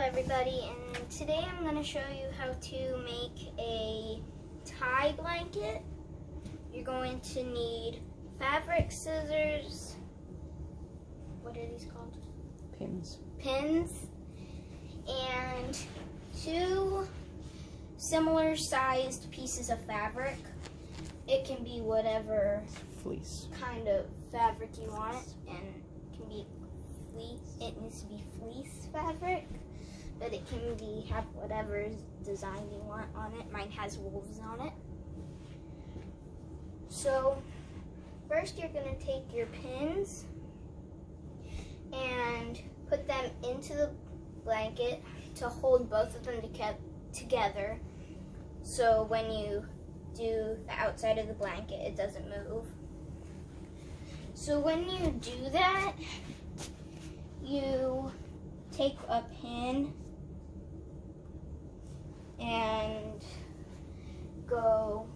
everybody, and today I'm going to show you how to make a tie blanket. You're going to need fabric scissors. What are these called? Pins. Pins. And 2 similar sized pieces of fabric. It can be whatever Fleece. kind of fabric you want, and it can be fleece. It needs to be fleece fabric, but it can be have whatever design you want on it. Mine has wolves on it. So first you're going to take your pins and put them into the blanket to hold both of them together, so when you do the outside of the blanket it doesn't move. So when you do that, you take a pin and go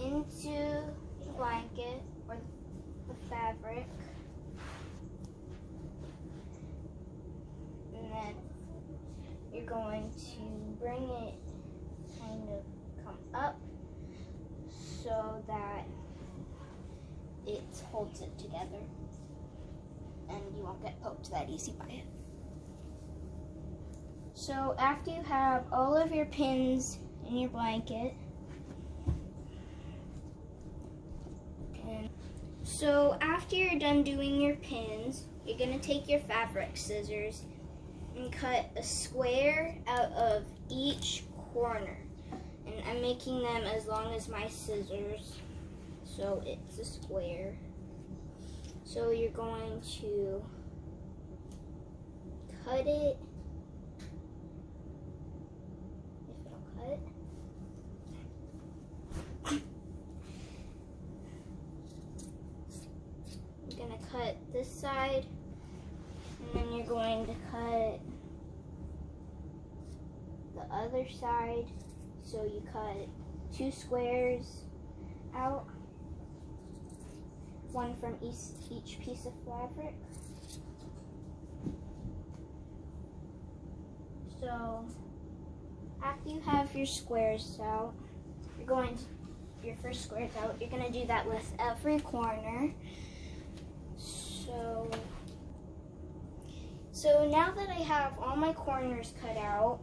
into the blanket or the fabric, and then you're going to bring it kind of come up so that it holds it together and you won't get poked that easy by it. So after you have all of your pins in your blanket, so after you're done doing your pins, you're going to take your fabric scissors and cut a square out of each corner. And I'm making them as long as my scissors, so it's a square. So you're going to cut it. If it'll cut. You're going to cut this side, and then you're going to cut the other side. So you cut 2 squares out, one from each piece of fabric. So after you have your squares out, your first squares out, you're going to do that with every corner. So now that I have all my corners cut out,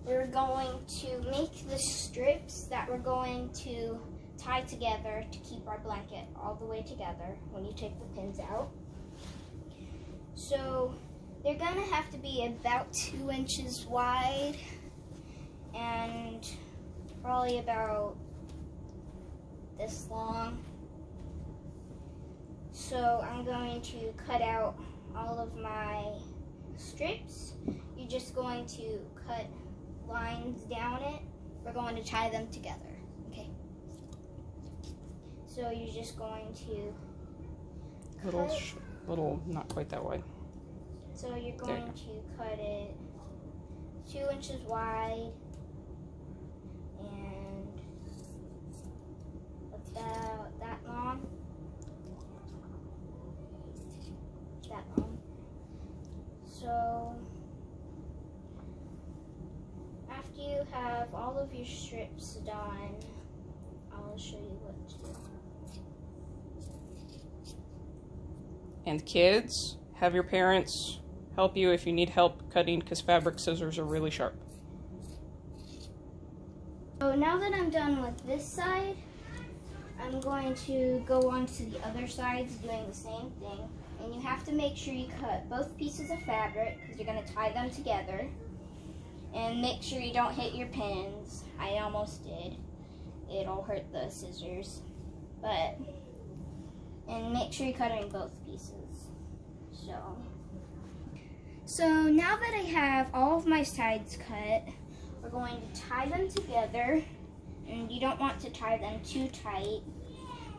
we're going to make the strips that we're going to tie together to keep our blanket all the way together when you take the pins out. So they're going to have to be about 2 inches wide and probably about this long. So I'm going to cut out all of my strips. You're just going to cut lines down it. We're going to tie them together. Okay. So you're just going to little, not quite that wide. So you're going to cut it 2 inches wide and about that long. So after you have all of your strips done, I'll show you what to do. And kids, have your parents help you if you need help cutting, because fabric scissors are really sharp. So now that I'm done with this side, I'm going to go on to the other sides doing the same thing. And you have to make sure you cut both pieces of fabric because you're going to tie them together. And make sure you don't hit your pins. I almost did. It'll hurt the scissors. And make sure you're cutting both pieces. So now that I have all of my sides cut, we're going to tie them together. And you don't want to tie them too tight.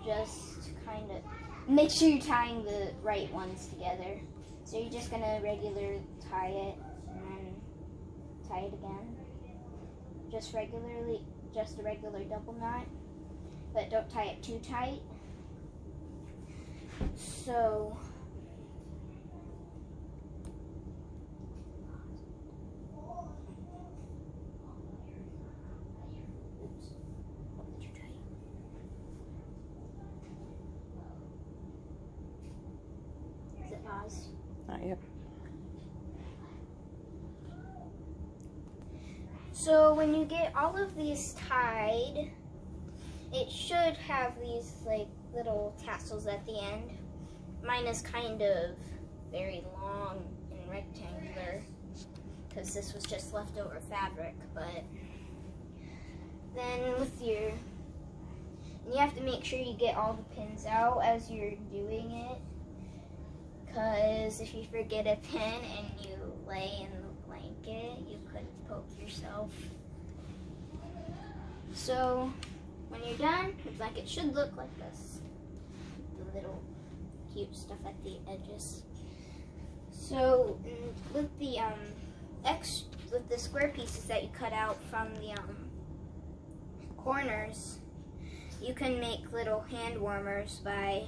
Just kind of make sure you're tying the right ones together. So you're just going to regular tie it and then tie it again. Just a regular double knot, but don't tie it too tight. So So when you get all of these tied, it should have these like little tassels at the end. Mine is kind of very long and rectangular because this was just leftover fabric, but then with your, you have to make sure you get all the pins out as you're doing it, because if you forget a pin and you lay in the blanket, you could poke yourself. So when you're done, the blanket should look like this. The little cute stuff at the edges. So with the square pieces that you cut out from the corners, you can make little hand warmers by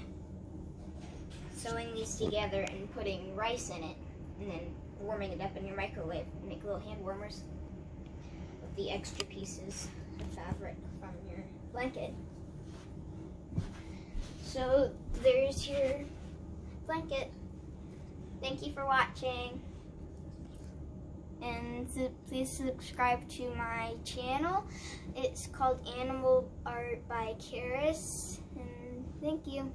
sewing these together and putting rice in it, and then warming it up in your microwave and make little hand warmers with the extra pieces of fabric from your blanket. So there's your blanket. Thank you for watching, and please subscribe to my channel. It's called Animal Art by Karis, and thank you.